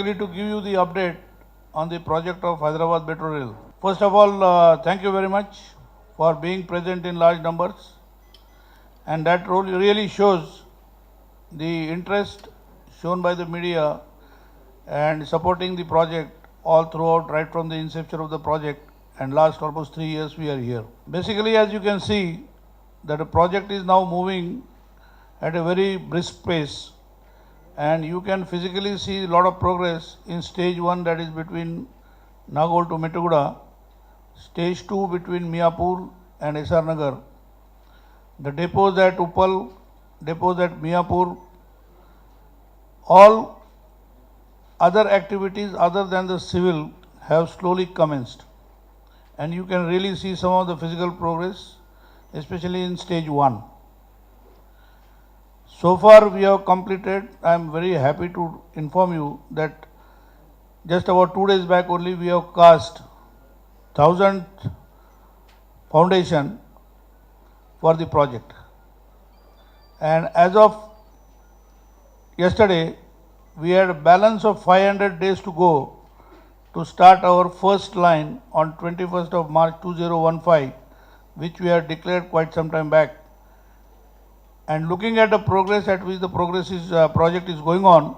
basically to give you the update on the project of Hyderabad Metro Rail. First of all, thank you very much for being present in large numbers, and that really shows the interest shown by the media and supporting the project all throughout, right from the inception of the project, and last almost 3 years we are here. Basically, as you can see, that the project is now moving at a very brisk pace, and you can physically see a lot of progress in stage 1, that is between Nagol to Metuguda, stage 2 between Miapur and SR Nagar, the depots at Uppal, depots at Miapur, all other activities other than the civil have slowly commenced, and you can really see some of the physical progress, especially in stage 1. So far we have completed, I am very happy to inform you that just about 2 days back only we have cast 1000th foundation for the project, and as of yesterday we had a balance of 500 days to go to start our first line on 21st of March 2015, which we had declared quite some time back. And looking at the progress at which the project is going on,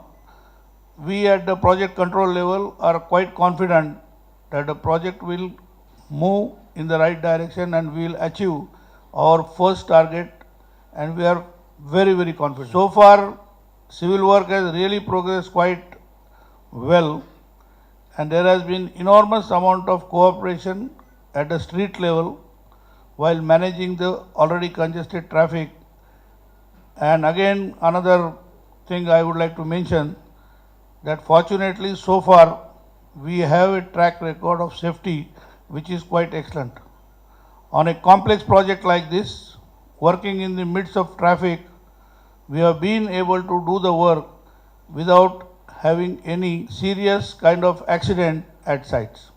we at the project control level are quite confident that the project will move in the right direction and we will achieve our first target, and we are very, very confident. So far, civil work has really progressed quite well, and there has been enormous amount of cooperation at the street level while managing the already congested traffic. And again, another thing I would like to mention, that fortunately so far we have a track record of safety which is quite excellent. On a complex project like this, working in the midst of traffic, we have been able to do the work without having any serious kind of accident at sites,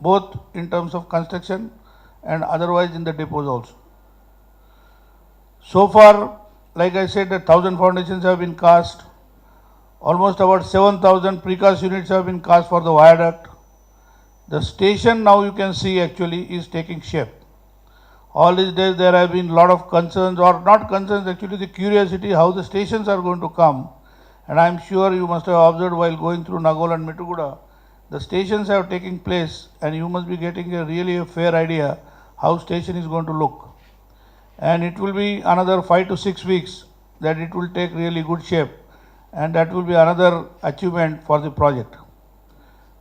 both in terms of construction and otherwise in the depots also. So far, like I said, 1000 foundations have been cast. Almost about 7000 precast units have been cast for the viaduct. The station now you can see actually is taking shape. All these days there have been a lot of concerns, or not concerns, actually the curiosity how the stations are going to come. And I am sure you must have observed while going through Nagol and Metuguda, the stations have taken place, and you must be getting a fair idea how station is going to look. And it will be another 5 to 6 weeks that it will take really good shape, and that will be another achievement for the project.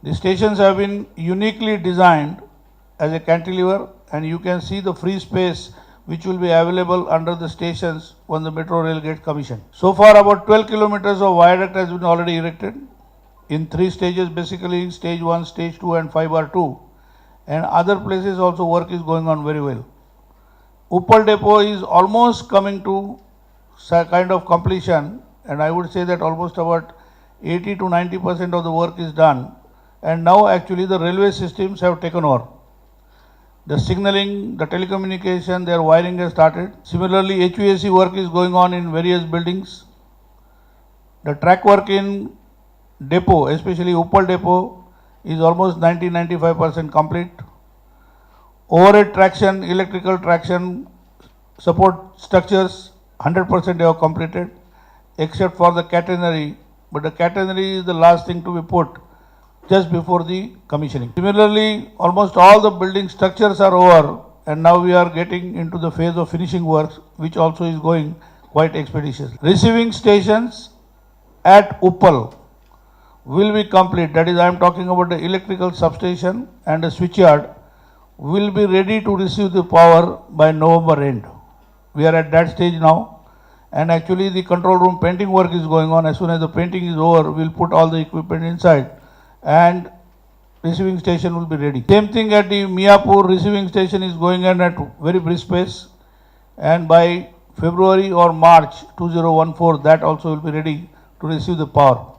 The stations have been uniquely designed as a cantilever, and you can see the free space which will be available under the stations when the metro rail gets commissioned. So far about 12 kilometers of viaduct has been already erected in 3 stages, basically stage 1, stage 2 and 5R2, and other places also work is going on very well. Uppal depot is almost coming to kind of completion, and I would say that almost about 80 to 90% of the work is done, and now actually the railway systems have taken over. The signaling, the telecommunication, their wiring has started. Similarly, HVAC work is going on in various buildings. The track work in depot, especially Uppal depot, is almost 90-95% complete. Overhead traction, electrical traction, support structures, 100% they have completed, except for the catenary. But the catenary is the last thing to be put just before the commissioning. Similarly, almost all the building structures are over, and now we are getting into the phase of finishing works, which also is going quite expeditiously. Receiving stations at Uppal will be complete. That is, I am talking about the electrical substation and the switchyard will be ready to receive the power by November end. We are at that stage now, and actually the control room painting work is going on. As soon as the painting is over, we will put all the equipment inside and receiving station will be ready. Same thing at the Miapur receiving station is going on at very brisk pace, and by February or March 2014 that also will be ready to receive the power.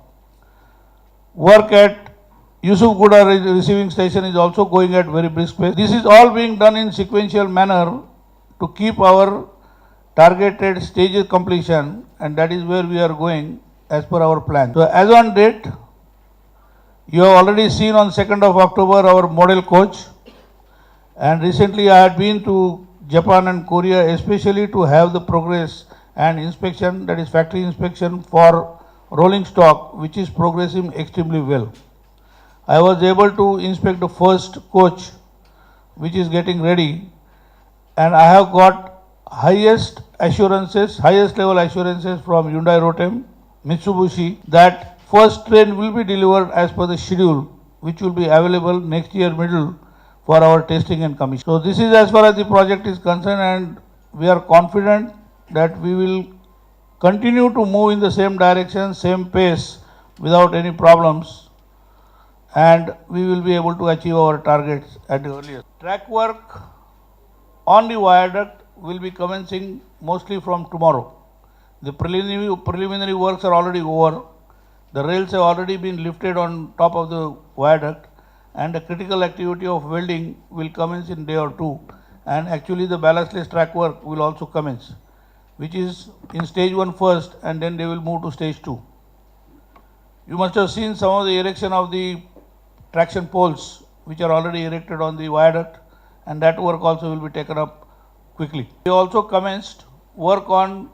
Work at Yusufguda receiving station is also going at very brisk pace. This is all being done in sequential manner to keep our targeted stages completion, and that is where we are going as per our plan. So as on date, You have already seen on 2nd of October our model coach, and recently I had been to Japan and Korea especially to have the progress and inspection, that is factory inspection for rolling stock, which is progressing extremely well. I was able to inspect the first coach which is getting ready, and I have got highest level assurances from Hyundai Rotem, Mitsubishi, that first train will be delivered as per the schedule, which will be available next year middle for our testing and commission. So this is as far as the project is concerned, and we are confident that we will continue to move in the same direction, same pace, without any problems, and we will be able to achieve our targets at the earliest. Track work on the viaduct will be commencing mostly from tomorrow. The preliminary works are already over. The rails have already been lifted on top of the viaduct, and the critical activity of welding will commence in a day or two. And actually the ballastless track work will also commence, which is in stage 1 first, and then they will move to stage 2. You must have seen some of the erection of the traction poles which are already erected on the viaduct, and that work also will be taken up quickly. We also commenced work on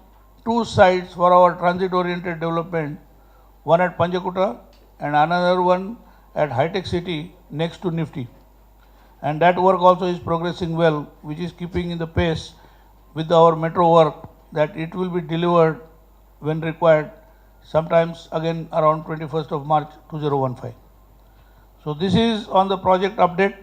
2 sites for our transit oriented development, one at Panjakuta and another one at High Tech City next to Nifty. And that work also is progressing well, which is keeping in the pace with our metro work, that it will be delivered when required, sometimes again around 21st of March 2015. So this is on the project update.